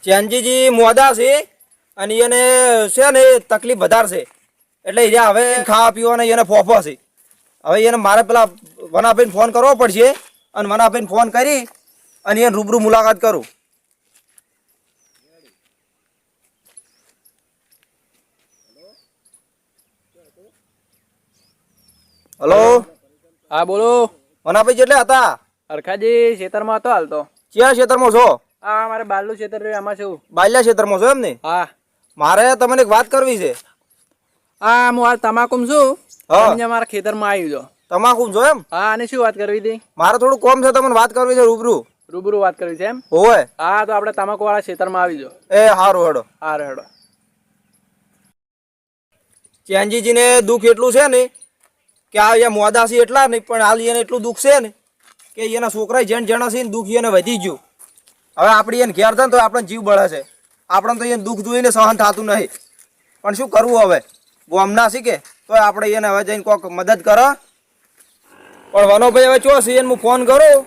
ચેનજીજી મોદા છે અને એને છે ને તકલીફ વધારે છે એટલે એ હવે ખાવા પીવાના એને ફોફો છે. હવે એને મારે પેલા વનાભાઈને ફોન કરવો પડશે અને વનાભાઈને ફોન કરી અને એને રૂબરૂ મુલાકાત કરું. હલો હા બોલો. વનાભાઈ કેટલે હતા? હરખાજી ખેતરમાં હતો હાલ તો. ક્યાં ક્ષેત્રમાં છો? હા મારે બારલું ખેતર રહ્યું એમાં છું. બાલ્યા ક્ષેત્રમાં છો એમ ને? હા મારે તમને એક વાત કરવી છે. હા હું હાલ તમાકુમ છું. હા. અહીંયા મારા ખેતરમાં આવી જો. તમાકુ છો એમ? હા અને શું વાત કરવી હતી? મારે થોડું કોમ છે, તમને વાત કરવી છે રૂબરૂ. રૂબરૂ વાત કરવી છે એમ? હોય. હા તો આપણે તમાકુ વાળા ખેતરમાં આવી જો. એ હારું હેડો. હા હેડો. ચેનજીજીને દુઃખ એટલું છે ને કે આ અહીંયા મોદાસી એટલા નહીં પણ હાલ એને એટલું દુઃખ છે ને કે એના છોકરા જેણ જણા છે ને દુઃખ એને વધી ગયું. હવે આપણી એને ઘેર થાય ને તો આપણને જીવ બળે છે. આપણે તો એને દુઃખ જોઈને સહન થતું નહીં. પણ શું કરવું હવે? ગોમના શીખે તો આપણે એને હવે જઈને કોઈક મદદ કરો. પણ વનોભાઈ હવે ચો છે એને હું ફોન કરું.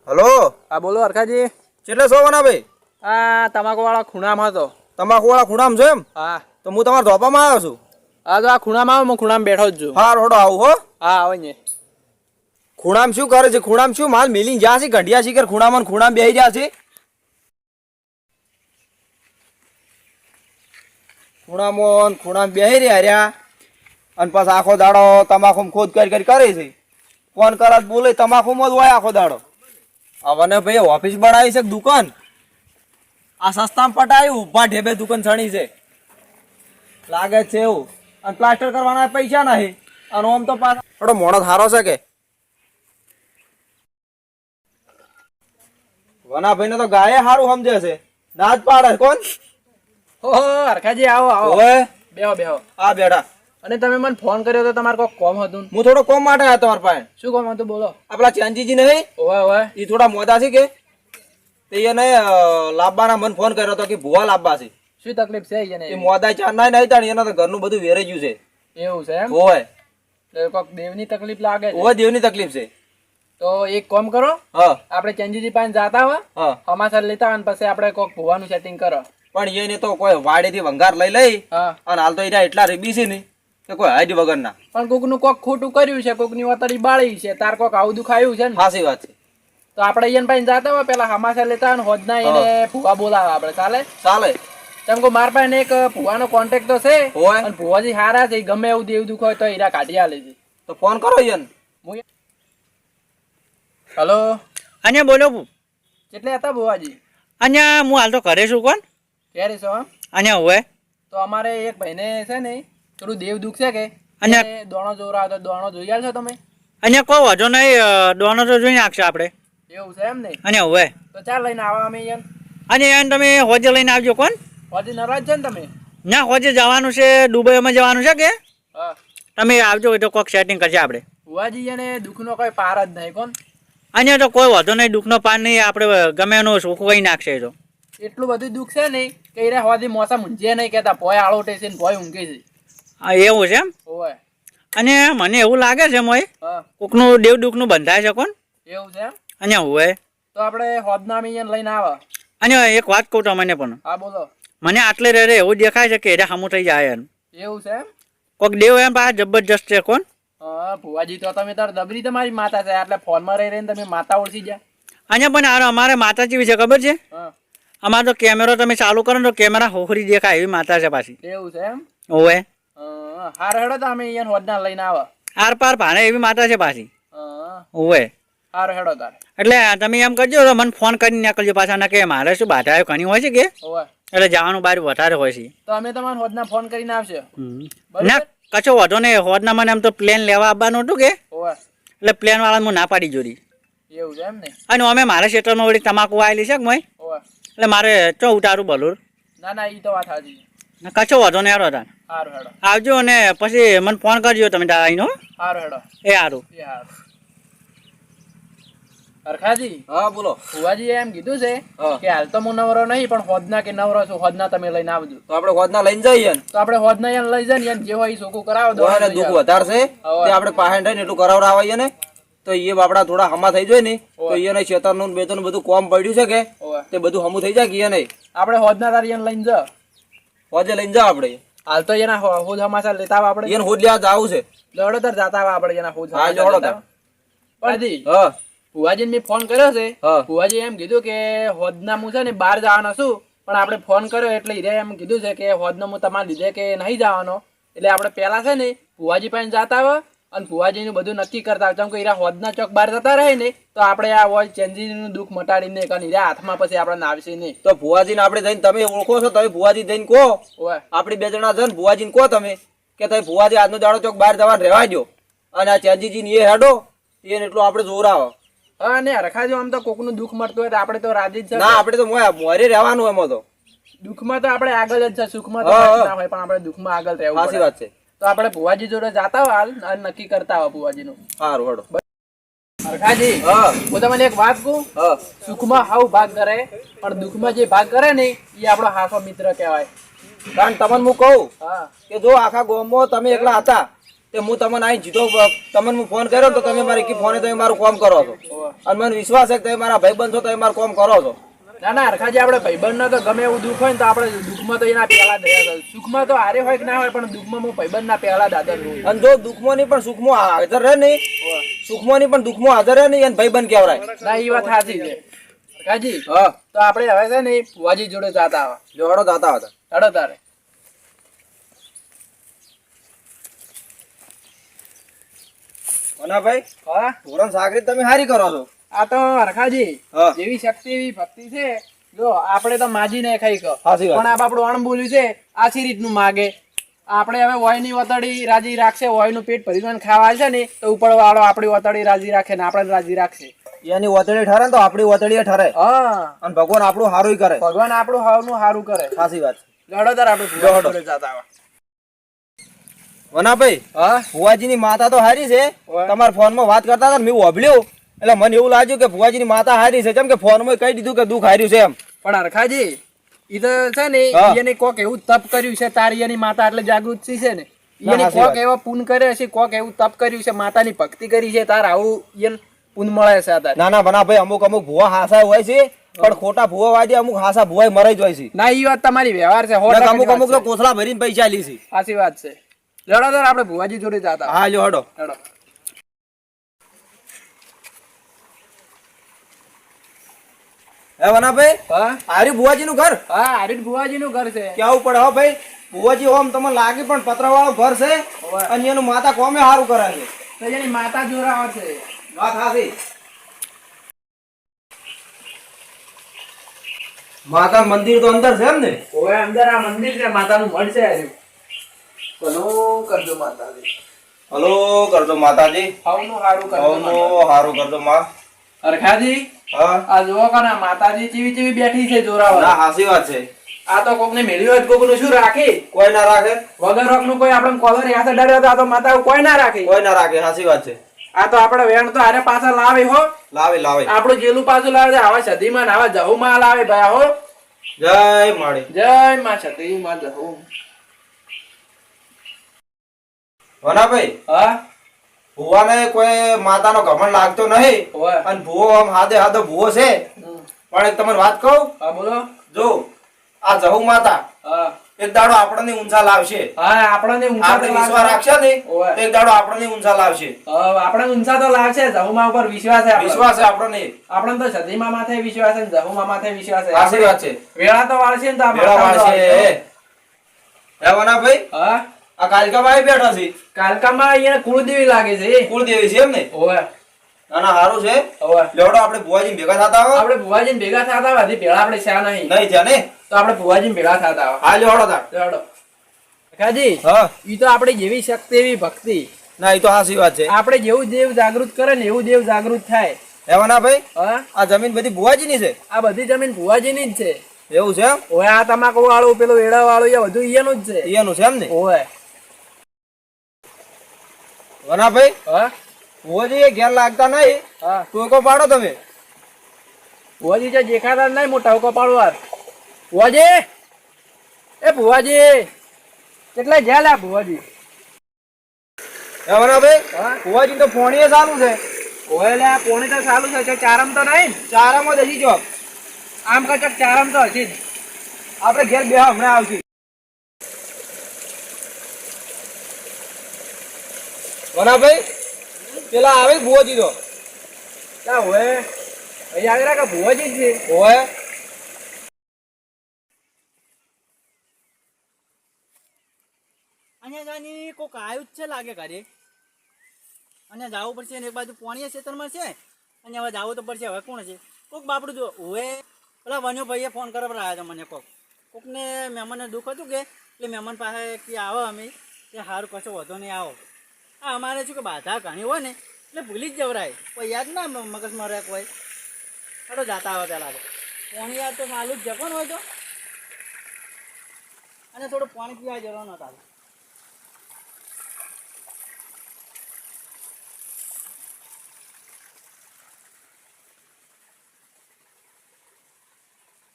હલો હા બોલો હરખાજી. કેટલે છો વનાભાઈ? હા તમાકુ વાળા ખૂણામાં હતો. તમાકુ વાળા ખૂણામાં છો એમ? હા તો હું તમારા ધોપામાં આવ્યો છું. હા તો આ ખૂણામાં આવો, હું ખૂણામાં બેઠો જ છું. હા રોડો આવું હો. હા આવે ને. ખૂણામાં શું કરે છે? ખૂણામાં શું માલ મિલી જ્યાં છે ઘડિયા શીખર ખૂણામાં ને ખૂણામાં બેસી રહ્યા છે. ખૂણામાં બેસી રહ્યા અને પાછા આખો દાડો તમાકુ ખોદ કરી કરે છે. ફોન કરા બોલે તમાકુમાં જ હોય આખો દાડો. હવે ભાઈ ઓફિસ બનાવી છે દુકાન આ સસ્તામાં પટાયું ઉભા ઢેબે દુકાન છણી છે લાગે છે એવું. અને પ્લાસ્ટર કરવાના પૈસા નહીં અને આમ તો પાછો થોડો મોણો સારો છે કે વનાભાઈ ને તો ગાય સારું સમજે છે. દાંત પાડે કોણ? ઓહો હરખાજી આવો આવો. ઓય બેહો બેહો. આ બેઠા. અને તમે મને ફોન કર્યો તો તમારે કોઈ કોમ હતું? હું થોડો કોમ માટે આવ્યો તમારા પાસે. શું કોમ હતું બોલો? આપણા ચેનજીજી નહીં ઓવે ઓવે. એ થોડા મોદા છે કે તે એને લાવવાના મને ફોન કર્યો હતો કે ભુવા લાવવા છે. શું તકલીફ છે એને? એ મોદા ચાર ના નહીં તાણી એના તો ઘરનું બધું વેરાઈ ગયું છે. એવું છે એમ? હોય કોઈક દેવની તકલીફ લાગે છે? હોય દેવની તકલીફ છે. તો એક કામ કરો, હા આપણે ચંદીજી પાસે જાતા હોય હા સમાચાર લેતા હોય પછી આપણે કોઈક ભુવાનું સેટિંગ કરો. પણ એને તો કોઈ વાડેથી વંગાર લઈ હા અને હાલ તો એના એટલા રેબી છે ને કે કોઈ હાઈટ વગર ના. પણ કોકનું કોક ખોટું કર્યું છે, કોકની વતરી બાળી છે, તાર કોક આવું દુખાયું છે ને, સાચી વાત છે. તો આપણે એને પાસે જાતા હોય પેલા સમાચાર લેતા હોય ને હોદના એને ભુવા બોલાવે આપણે. ચાલે? ચાલે. તેમ કો માર પાસે એક ભુવાનો કોન્ટેક્ટ તો છે હોય અને ભુવાજી હારા છે, ગમે એવું દેવ દુખ હોય તો હીરા કાઢી આલે છે. તો ફોન કરો એને. હલો અહીંયા બોલો. કેટલે હતા ભુવાજી? અહીંયા હું હાલ તો ઘરે છું. કોણ? ક્યારે છો? અહીંયા હોય તો અમારે એક ભાઈને છે ને થોડું દેવ દુખ છે કે અને દોણો જોરા તો દોણો જોઈ આલશો તમે? અહીંયા કોઈ વાંધો નહીં, દોનો તો જોઈ નાખશે આપણે. એવું છે એમ ને? અહીંયા હોય તો ચાલ લઈને આવા અમે અહીંયા. અને એને તમે હોજે લઈને આવજો. કોણ? હોજી નારાજ છે ને તમે? ના હોજે જવાનું છે, દુબઈમાં જવાનું છે કે હા તમે આવજો તો કોઈક સેટિંગ કરશે આપણે. ભુવાજી એને દુઃખનો કોઈ પાર જ નહીં. કોણ? અહીંયા તો કોઈ વાંધો નહીં, દુઃખનો પાર નહીં, આપણે ગમે એનું સુખ વહી નાખશે. તો એટલું બધું દુઃખ છે નહીં કે એ હોદી મોસા મૂંઝે નહીં કહેતા ભોય આળોટે છે ને ભોય ઊંઘે છે. હા એવું છે એમ? ઓય અને મને એવું લાગે છે મોય હા કોકનું દેવ દુઃખનું બંધાય છે. કોણ? એવું છે એમ? અહીંયા હોય તો આપણે હોદના અમે અહીંયા લઈને આવા. અને એક વાત કહું તમને પણ, હા બોલો. મને આટલે રે એવું દેખાય છે કે એને સામું થઈ જાય એમ. એવું છે એમ? કોઈક દેવ એમ પાસે જબરજસ્ત છે. કોણ? હા ભુવાજી તો તમે તાર દબરી તમારી માતા છે એટલે ફોનમાં રહી રહીને તમે માતા ઓળખી ગયા. અહીંયા પણ અમારે માતા જેવી છે ખબર છે? હા અમારે તો કેમેરો તમે ચાલુ કરો ને તો કેમેરા હોખરી દેખાય એવી માતા છે પાછી. એવું છે એમ? ઓવે હાર હેડો તો અમે અહીંયા હોદના લઈને આવા. આર પાર ભાને એવી માતા છે પાછી. ઓવે હાર હેડો તાર. એટલે તમે એમ કરજો તો મને ફોન કરીને નીકળજો પાછા, ના કે મારે શું બાધા ઘણી હોય છે કે ઓય એટલે જવાનું બહાર વધારે હોય છે. તો અમે તમારે હોદના ફોન કરીને આવશે. ના કશો વાંધો નહીં. હોદના મને એમ તો પ્લેન લેવા આવવાનું હતું કે ઓય એટલે પ્લેન વાળા હું ના પાડી જોડી. એવું છે એમ ને? અને અમે મારા ક્ષેત્રમાં વળી તમાકુ આવેલી છે કે મોય ઓય એટલે મારે ચો ઉતારું ભલું. ના ના ઈ તો વાત સાચી. કશો વાંધો નહીં. હેડો તાર હારું હેડો. આવજો અને પછી મને ફોન કરજો તમે તાર આવીને. હારું હેડો. એ સારું. એ હારું. હરખાજી હા બોલો. ભુવાજી એમ કીધું છે હા. કે હાલ તો હું નવરો નહીં પણ હોદના કે નવરો છું, હોદના તમે લઈને આવજો. તો આપણે હોદના લઈને જઈએ ને. તો આપણે હોદના અહીંયા લઈ જાય ને જે હોય એ સોકું કરાવો દો. દુઃખ વધારે છે તે આપણે પાસે રહીને એટલું કરાવડાવીએ ને તો એ બાપડા થોડા હમા થઈ જાય ને તો ઓવે. એને ખેતરનું ને બેતરનું બધું કોમ પડ્યું છે કે ઓવે. તે બધું હમું થઈ જાય કે એ નહીં આપણે હોદના તારી એને લઈને જા હોજે લઈને જાવ આપણે હાલ તો એના હોદ સમાચાર લેતા આવા આપણે એને હોજ લેવા જાવું છે લડો તાર જાતા આવા આપણે એના હોદ હા, સમાચાર લડો લેતા તાર. આવા. પણ જી, હા ભુવાજીને મેં ફોન કર્યો છે હા. ભુવાજી એમ કીધું કે હોદના હું છે ને બહાર જવાનો છું પણ આપણે ફોન કર્યો એટલે હીરે એમ કીધું છે કે હોદનો હું તમારે લીધે કે નહીં જવાનો એટલે આપણે પહેલા છે ને ભુવાજી પાસે જાતા આવે અને ભુવાજીનું બધું નક્કી કરતા આવે. જેમ કે હીરા હોદના ચોક બહાર જતા રહે ને તો આપણે આ વોઇસ ચેન્જીનું દુઃખ મટાડીને કારણ હીરા હાથમાં પછી આપણે આવશે નહીં. તો ભુવાજીને આપણે જઈને તમે ઓળખો છો તમે ભુવાજી જઈને કહો ઓય આપણી બે જણા જઈને ભુવાજીને કહો તમે કે તમે ભુવાજી આજનો દાડો ચોક બહાર જવા રહેવા દો અને આ ચેનજીજીને એ હેડો એને એટલું આપણે જોર આવે હા ને રખાજો આમ તો કોકનું દુઃખ મળતું હોય તો આપણે તો રાજી જ છે. ના આપણે તો મોરે રહેવાનું એમાં તો દુઃખમાં તો આપણે આગળ જ છે, સુખમાં તો હા, કાંઈ ના હોય પણ આપણે દુઃખમાં આગળ રહેવું સાચી પડે. વાત છે તો આપણે ભુવાજી જોડે જાતા હોય હાલ અને નક્કી કરતા હોય ભુવાજીનું. સારું હેડો રખાજી હા હું તમને એક વાત કહું, હા સુખમાં હાવ ભાગ કરે પણ દુઃખમાં જે ભાગ કરે ને એ આપણો હાસો મિત્ર કહેવાય. કારણ તમને હું કહું હા કે જો આખા ગામમાં તમે એકલા હતા તે હું તમને અહીં જીતો તમને હું ફોન કર્યો તો તમે મારી કી ફોને તમે મારું કામ કરો છો ઓવે. અને મને વિશ્વાસ છે કે તમે મારા ભાઈબંધ છો તમે મારું કામ કરો છો ના ના હરખાજી આપણે ભાઈબંધનો તો ગમે એવું દુઃખ હોય ને તો આપણે દુઃખમાં તો એના પહેલા જ રહ્યા છે. સુખમાં તો હારે હોય કે ના હોય પણ દુઃખમાં હું ભાઈબંધના પહેલા જ હાજર રહું. અને જો દુઃખમાં નહીં પણ સુખમાં હાજર રહે નહીં સુખમાં નહીં પણ દુઃખમાં હાજર રહે નહીં એને ભાઈબંધ કહેવાય ના એ વાત સાચી છે હરખાજી. હા તો આપણે હવે છે ને ભુવાજી જોડે જાતા આવા જો હેડો જાતા હતા હેડો તારે. અને ભાઈ હા ધોરણ સાગરી તમે હારી કરો છો આ તો હરખાજી હા. જેવી શક્તિ એવી ભક્તિ છે. જો આપણે તો માજી ને ખાઈ કહો સાચી વાત. પણ આ આપણું અણબોલ્યું છે આછી રીતનું માગે. આપણે હવે વોયની વતડી રાજી રાખશે, વોયનું પેટ ભરીને ખાવા છે ને તો ઉપરવાળો આપણી વતડી રાજી રાખે ને આપણે રાજી રાખશે. એની વતડી ઠરે ને તો આપણી વતડી ઠરે હા અને ભગવાન આપણું સારું કરે ભગવાન આપણું હાવનું સારું કરે. સાચી વાત છે લડોદાર આપણે જો ભુવા હડો. જોડે જાતા આવા. વનાભાઈ હા ભુવાજીની માતા તો હારી છે ઓય. તમારા ફોનમાં વાત કરતા હતા ને મેં વાભળ્યું એટલે મને એવું લાગ્યું કે ભુવાજીની માતા હારી છે કેમ કે ફોનમાં કહી દીધું કે દુઃખ હાર્યું છે એમ પણ હરખાજી ઈ તો છે ને હા. એને કોક એવું તપ કર્યું છે તારી એની માતા એટલે જાગૃતિ છે ને ના, એની સાચી કોક વાત. એવા પૂન કરે છે, કોક એવું તપ કર્યું છે, માતાની ભક્તિ કરી છે, તાર આવું એને પૂન મળે છે તાર. ના ના વનાભાઈ અમુક ભુવા હાસા હોય છે પણ ખોટા ભુવા વાજે અમુક હાસા ભુવા મરાઈ જાય છે ના ઈ વાત તમારી વ્યવહાર છે, નકર અમુક તો કોથળા ભરીને પૈસા લી છે સાચી વાત છે. લડોદાર આપણે ભુવાજી જોડે જાતા હા લ્યો હડો લડો. હે વનાભાઈ હા હારી ભુવાજી નું ઘર હા આરીફ ભુવાજી નું ઘર છે. કેવું પડે હો ભાઈ ભુવાજી ઓમ તમને લાગે પણ પતરાવાળો ઘર છે ઓવે. અને એનું માતા કોમે સારું કરે છે તો એની માતા જોરાવર છે. વાત હાચી માતા મંદિર તો અંદર છે એમ ને ઓવે અંદર આ મંદિર છે, માતાનું મઢ છે આર્યું. ભલું કરજો માતાજી, હલો કરજો માતાજી હવનું હારું કરજો માતાજી. હવનો હારું કરજો માં હરખાજી હા આ જુઓ કના માતાજી ચીવી ચીવી બેઠી છે જોરાવર. ના હાસી વાત છે આ તો કોકને મેળ્યું હોય તો કોકનું શું રાખે? કોઈ ના રાખે વગર રોકનું કોઈ આપણે કોલર યાદ ડર્યો તો આ તો માતા કોઈ ના રાખે. કોઈ ના રાખે હાસી વાત છે આ તો આપણે વેણ તો હારે પાછા લાવે હો. લાવે લાવે આપણું જેલું પાછું લાવે છે, આવા સધીમાં ને આવા જહુમાં લાવે ભાઈ હો. જય માળી જય માં સધીમાં જહુ. વનાભાઈ હા ભુવાને કોઈ માતાનો ઘમંડ લાગતો નહીં ઓવે. અને ભુવો આમ હાદે હાદો ભુવો છે હમ. પણ એક તમને વાત કહું હા બોલો. જો આ જહુ માતા હા એક દાડો આપણને ઊંચા લાવશે હા આપણને ઊંચા આપણે તો વિશ્વાસ લાગશે. રાખશે ને ઓવે. તો એક દાડો આપણને ઊંચા લાવશે હા, આપણે ઊંચા તો લાગશે, જહુમા ઉપર વિશ્વાસ છે આપણને. વિશ્વાસ છે આપણને આપણને તો સધીમા માથે વિશ્વાસ છે, જહુમા માથે વિશ્વાસ છે. સાચી વાત છે વેળા તો વાળશે ને તો આ મેળા માતા તો વાળશે વાળશે. હે વનાભાઈ હા આ કાલિકાબાઈ બેઠા છે કાલકામાં અહીંયા કુળદેવી લાગે છે. કુળદેવી છે એમ ને ઓવે ના હારું છે ઓવે. લેવડો આપણે ભુવાજી ભેગા થતા આવો આપણે ભુવાજીને ભેગા થતા હોય, હજી ભેળા આપણે શા નહીં નહીં થયા ને તો આપણે ભુવાજીને ભેગા થતા હોય. હા લેવડો તાર ચાલો. કાકાજી હા ઈ તો આપણે જેવી શક્તિ એવી ભક્તિ. ના એ તો હાસી વાત છે આપણે જેવું દેવ જાગૃત કરે ને એવું દેવ જાગૃત થાય. હે વનાભાઈ હા આ જમીન બધી ભુવાજીની છે આ બધી જમીન ભુવાજીની જ છે. એવું છે એમ ઓય આ તમાકુ વાળું પેલું વેડા વાળું એ બધું ઈયાનું જ છે. એનું છે એમ ને ઓય વનાભાઈ હા ભુવાજી ઘેર લાગતા નહીં હા ટોકો પાડો તમે ભુવાજી જે દેખાતા નહીં મોટા ઉકો પાડવા. ભુવાજી એ ભુવાજી કેટલા જ્યાં લા ભુવાજી. હે વનાભાઈ હા ભુવાજી તો ફોણીએ સારું છે ઓય લે આ પોણી તો ચાલુ છે કે ચારમ તો નહીં ને? ચારામાં દસી જો આમ કચક ચારમ તો હશે જ. આપણે ઘેર બે હમણાં આવશે વનાભાઈ પેલા આવે ભુવાજી તો લા ઓય અહીં આગળ કે ભુવાજી જ છે. ઓય અહીંયા જાની કોક આવ્યું જ છે લાગે ઘરે. અને જવું પડશે ને એક બાજુ પોણીએ ખેતરમાં છે અને હવે જવું તો પડશે. હવે કોણ છે કોક બાપડું જો હવે પેલા વન્યો ભાઈએ ફોન કરવા આવ્યા હતા મને કોકને મહેમાનને દુઃખ હતું કે એટલે મહેમાન પાસે કે આવો અમે કે સારું કશો વધો નહીં આવો. હા અમારે શું કે બાધા ઘણી હોય ને એટલે ભૂલી જ જવરાય કોઈ યાદ ના મગજમાં રહે કોઈ. હાડો જાતા આવે પહેલાં તો પોણી યાદ તો ચાલુ જ જકો હોય તો અને થોડું પાણી પીવા જવાનું હતા.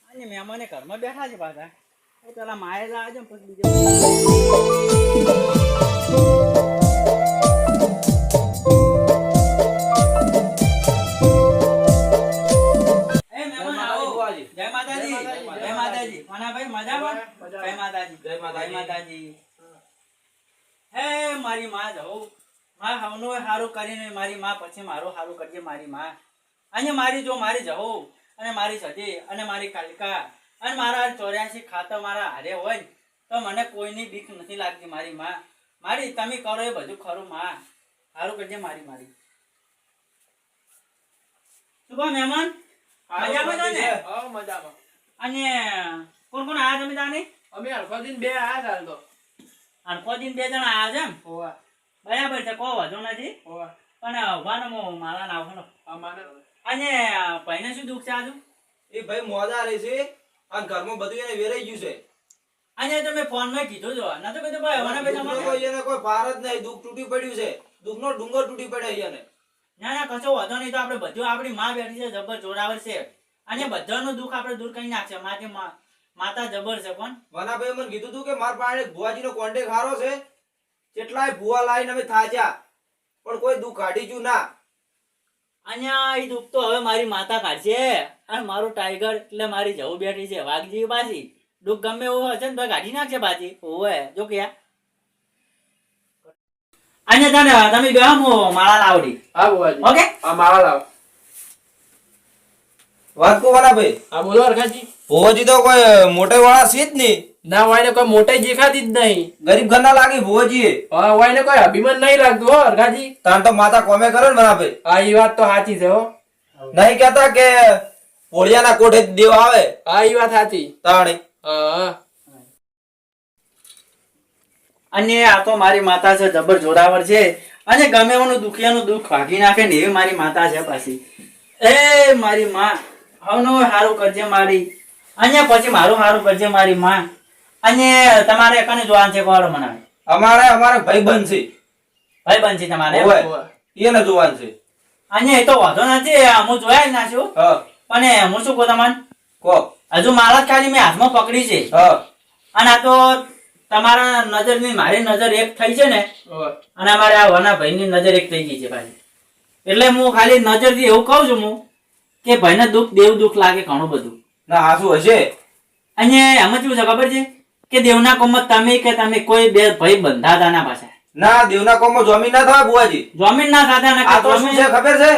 અને મહેમાને ઘરમાં બેઠા છે પાછા એ પેલા માએ લાવે છે પછી જય માતાજી. જય માતાજી. માનાભાઈ મજામાં? જય માતાજી. જય માતાજી. હે મારી માં જાઉં માં હવનું સારું કરીને મારી માં પછી મારું સારું કરજે મારી માં. અહીંયા મારી જો મારી જવું અને મારી સજી અને મારી કાલિકા અને મારા 84 ખાતા મારા હારે હોય ને તો મને કોઈની બીક નથી લાગતી મારી માં. મારી તમે કરો એ બધું ખરું માં. સારું કરજે મારી મારી. શું કહો મહેમાન? મજામાં છો ને? હા મજામાં. અને કોણ કોણ આયા તમે તાને? અમે અલ્ફાદીન બે આયા ચાલ તો. આખો દિન 2 જણા આયા છે એમ? ઓવા બરાબર છે કોઈ વાંધો નથી. ઓવા પણ ઉભાનો મારા નાખવાનો. અમારે અને ભાઈને શું દુઃખ છે આજુ? એ ભાઈ મોડા રહે છે અને ઘરમાં બધું એને વેરાઈ ગયું છે અને તમે ફોન માં કીધું જો નતો કીધું ભાઈ હવાના ભાઈ દુઃખનો તમારે? કોઈ એને કોઈ ભાર જ નહીં દુઃખ તૂટી પડ્યું છે દુઃખનો ડુંગર તૂટી પડ્યો એને ના ના કશો વાંધો નહીં. તો આપણે બધું આપણી માં બેઠી છે જબર જોરાવર છે અને બધાનું દુઃખ આપણે દૂર કરી નાખશે. માતા જબર છે કોણ. વનાભાઈ મને કીધું તું કે મારા પાસે ભુવાજીનો કોન્ટેક્ટ સારો છે કેટલાય ભુવા લાવીને અમે થાચ્યા પણ કોઈ દુઃખ કાઢી ગયું ના. અહીંયા એ દુઃખ તો હવે મારી માતા કાઢશે અને મારું ટાઈગર એટલે મારી જવું બેઠી છે વાઘજી બાજી. દુઃખ ગમે એવું હશે ને તો કાઢી નાખશે બાજી. ઓવે જો કે અહીંયા તમે ગયા માળા લાવડી. હા બુવાજી. ઓકે આ મારા લાવ. વાત કો વનાભાઈ હા બોલો અરખાજી. ભુવાજી તો કોઈ મોટે વાળા છે જ નહીં ના હોય ને કોઈ મોટાઈ દેખાતી જ નહીં. ગરીબ ઘરના લાગી ભુવાજી હા હોય ને કોઈ અભિમાન નહીં લાગતું હો અરખાજી. તાણ તો માતા કોમે કરે ને વનાભાઈ હા એ વાત તો સાચી છે હો. નહીં કેતા કે પોળિયાના કોઠે દેવ આવે હા એ વાત સાચી. તાણે હા અને આ તો મારી માતા છે જબર જોરાવર છે અને ગમે એનું દુખિયાનું દુઃખ ભાગી નાખે ને એવી મારી માતા છે પાછી. એ મારી માં હવનું સારું કરજે મારી. અહીંયા પછી મારું સારું કરજે મારી માં. અને તમારે કને જોવાનું છે કોણ મને? અમારે ભાઈબંધ છે ભાઈ બન છે તમારે? ઓવે. એને જોવાનું છે અહીંયા એ તો વાંધો નથી હું જોયા જ નાખ્યું હા પણ હું શું કહું તમને કો હજુ મારા જ ખાલી મેં હાથમાં પકડી છે હા અને આ તો તમારા નજર ની મારી નજર એક થઈ છે ને હા અને અમારે આ વના ભાઈની નજર એક થઈ ગઈ છે ભાઈ. એટલે હું ખાલી નજર થી એવું કહું છું હું કે ભાઈને દુઃખ દેવ દુઃખ લાગે ઘણું બધું. ના આ શું હશે અને એમાં શું છે ખબર છે કે દેવના કોમમાં તમે કે તમે કોઈ બે ભાઈ બંધાતા ના પાછા ના દેવના કોમમાં જમીન ના થાય બુવાજી જમીન ના સાથે ના આ તો શું છે ખબર છે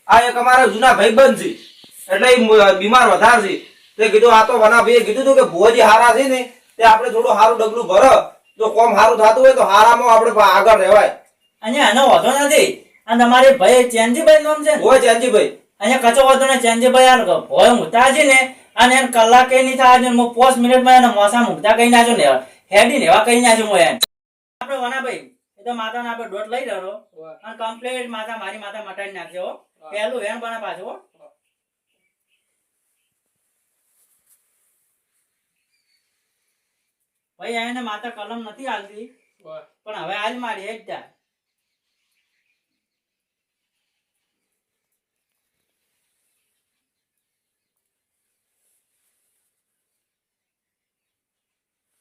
આ એક અમારા જૂના ભાઈબંધ છે એટલે ઈ બીમાર વધારે છે તે કીધું આ તો વનાભાઈએ કીધું તું કે ભુવાજી હારા છે ને તે આપણે થોડું સારું ડગલું ભરો જો કોમ સારું થતું હોય તો હારામાં આપણે આગળ રહેવાય. અને એનો વાંધો નથી. અને તમારે ભાઈ ચેનજીભાઈ નામ છે ને? હોય ચેનજીભાઈ અહીંયા કચો વાંધો ને ચેનજીભાઈ આ ભોય મૂકતા છે ને અને એને કલાકે નહીં થાય છે હું 5 મિનિટમાં એને મોસા મૂકતા કહી નાખ્યો ને હેડી ને એવા કહી નાખ્યો હું એને આપણે વનાભાઈ એ તો માતાને આપણે દોઢ લઈ રહ્યો અને કમ્પ્લીટ માતા મારી માતા મટાડી નાખ્યો પહેલું વેણ બના પાછું. ભાઈ એને માતા કલમ નથી હાલતી પણ હવે આજ મારી એક જાય.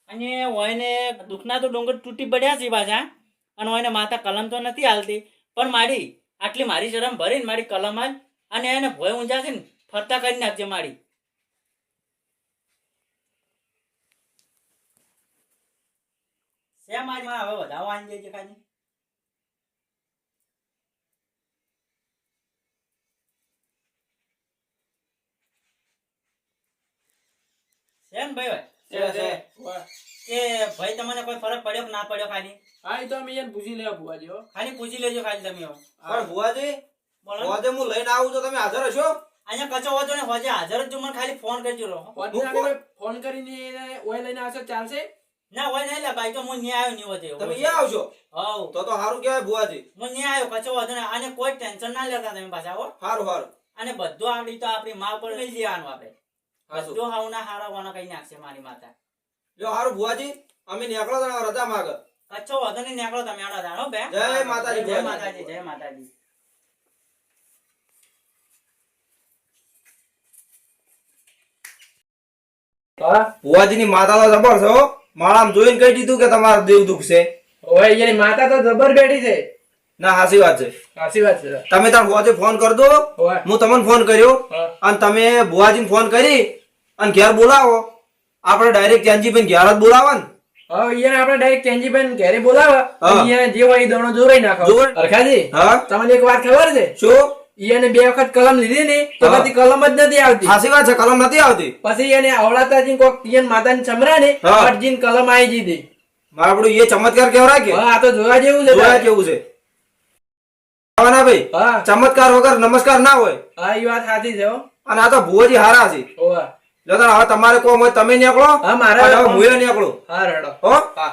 અને ઓયને દુઃખના તો ડુંગર તૂટી પડ્યા છે પાછા અને ઓયને માતા કલમ તો નથી હાલતી પણ મારી આટલી મારી શરમ ભરીને મારી કલમ આજ અને એને ભોય ઊંઝા છે ને ફરતા કરી નાખજે મારી. શેમ આજ માં હવે વધાવો આની દેજે ખાલી. શેમ ભાઈ કે ભાઈ તમને કોઈ ફરક પડ્યો કે ના પડ્યો ખાલી હા એ તો અમે યાર પૂછી લેવા ભુવાજી હો. ખાલી પૂછી લેજો ખાલી તમે હવે. પણ ભુવાજી બોલો. હોજે હું લઈને આવું તો તમે હાજર હશો? અહીંયા કચો હોતો ને હોજે હાજર જ જો મને ખાલી ફોન કરજો રહો. હોદના આગળ ફોન કરીને એને ઓય લઈને આવશો ચાલશે? ના હોય નહીં લે ભાઈ તો હું ન્યા આવ્યો નહીં હોતે. તમે અહીંયા આવશો હવ તો સારું કહેવાય ભુવાજી. હું ન્યા આવ્યો કચો હોતો ને આને કોઈ ટેન્શન ના લેતા તમે પાછા હો. સારું સારું અને બધું આપડી તો આપણી માં પર લઈ જવાનું આપણે. હાચું. બધું હાવના હારાવાના કઈ નાખશે મારી માતા. જો સારું ભુવાજી અમે નીકળો તો રજા માંગ. કચ્છો હોતો ને નીકળો તમે આડો દાડો બે. જય માતાજી, જય જય માતાજી, જય માતાજી. હા ભુવાજીની માતા તો જબર છે હો. માળામાં જોઈને કહી દીધું કે તમારું દેવ દુઃખ છે. ઓય એની માતા તો જબર બેઠી છે. ના હાચી વાત છે. સાચી વાત છે. તમે તાર ભુવાજી ફોન કર દો. ઓય હું તમને ફોન કર્યો હા. અને તમે ભુવાજીને ફોન કરી અને ઘેર બોલાવો. આપણે ડાયરેક્ટ ચાંદજીભાઈ ઘેર જ બોલાવો ને. હા ઈયાને આપણે ડાયરેક્ટ કેન્જીબેન ઘરે બોલાવા હા. ઈયાને જે હોય એ દોણો જોરાઈ નાખો. જોરાઈ- હરખાજી હા તમને એક વાત ખબર છે? શું? ઈયાને 2 વખત કલમ લીધી ને તો હા. પછી કલમ જ નથી આવતી. હાચી વાત છે, કલમ નથી આવતી. પછી એને આવડાતાજી કોક ઈયાન માતાને ચમરા ને હા. અટજીને કલમ આવી જીધી. મારે આપણું એ ચમત્કાર કેવરાય કે હા આ તો જોવા જેવું છે. જોયા કેવું છે. ના ભાઈ હા ચમત્કાર વગર નમસ્કાર ના હોય. હા એ વાત સાચી છે હો. અને આ તો ભુવાજી હારા છે. ઓવા જો તાર હવે તમારે કોમ હોય તમે નીકળો હા અને મારા હવે મુએ નીકળો હા રડો હો. હા